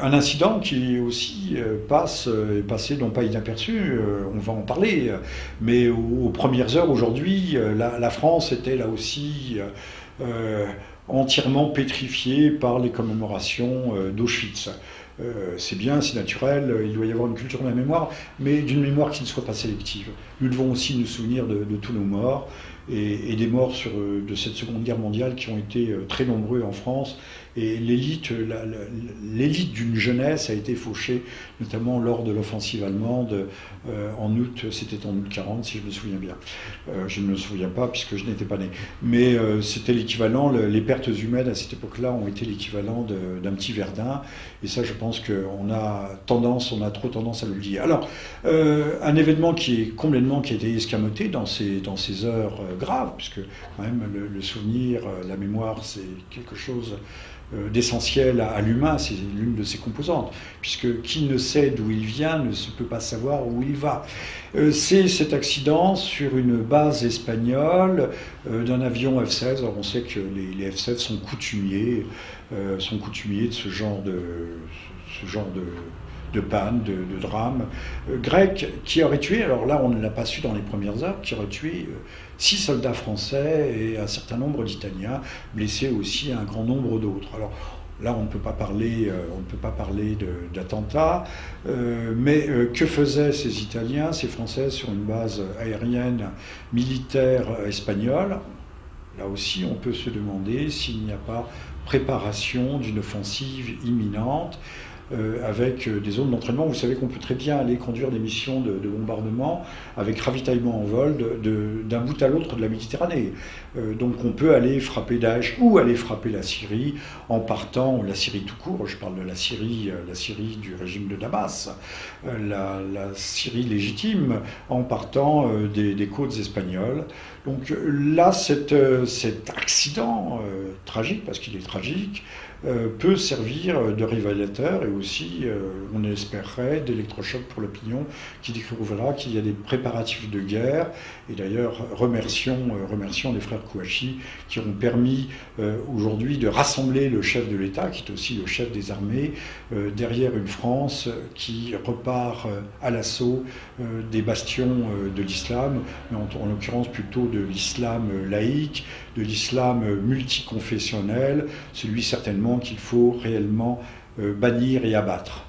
Un incident qui aussi est passé non pas inaperçu, on va en parler, mais aux premières heures aujourd'hui, la France était là aussi entièrement pétrifiée par les commémorations d'Auschwitz. C'est bien, c'est naturel, il doit y avoir une culture de la mémoire, mais d'une mémoire qui ne soit pas sélective. Nous devons aussi nous souvenir de tous nos morts et des morts de cette Seconde Guerre mondiale qui ont été très nombreux en France. Et l'élite d'une jeunesse a été fauchée, notamment lors de l'offensive allemande en août, c'était en août 40 si je me souviens bien. Je ne me souviens pas puisque je n'étais pas né. Mais c'était l'équivalent, les pertes humaines à cette époque-là ont été l'équivalent d'un petit Verdun. Et ça, je pense qu'on a trop tendance à l'oublier. Alors, un événement qui a été escamoté dans ces heures graves, puisque quand même le souvenir, la mémoire, c'est quelque chose d'essentiel à l'humain, c'est l'une de ses composantes, puisque qui ne sait d'où il vient ne peut pas savoir où il va. C'est cet accident sur une base espagnole d'un avion F-16. Alors on sait que les F-16 sont coutumiers de ce genre de panne, de drame grec, qui aurait tué, alors là on ne l'a pas su dans les premières heures, qui aurait tué 6 soldats français et un certain nombre d'Italiens, blessé aussi un grand nombre d'autres. Alors là on ne peut pas parler d'attentat, mais que faisaient ces Italiens, ces Français sur une base aérienne militaire espagnole? Là aussi on peut se demander s'il n'y a pas préparation d'une offensive imminente, avec des zones d'entraînement. Vous savez qu'on peut très bien aller conduire des missions de bombardement avec ravitaillement en vol d'un bout à l'autre de la Méditerranée. Donc on peut aller frapper Daesh ou aller frapper la Syrie en partant, la Syrie tout court, je parle de la Syrie du régime de Damas, la Syrie légitime, en partant des côtes espagnoles. Donc là, cet accident tragique, parce qu'il est tragique, peut servir de révélateur et aussi, on espérerait, d'électrochoc pour l'opinion qui découvrira qu'il y a des préparatifs de guerre. Et d'ailleurs, remercions les frères Kouachi qui ont permis aujourd'hui de rassembler le chef de l'État, qui est aussi le chef des armées, derrière une France qui repart à l'assaut des bastions de l'islam, mais en l'occurrence plutôt de l'islam laïque, de l'islam multiconfessionnel, celui certainement qu'il faut réellement bannir et abattre.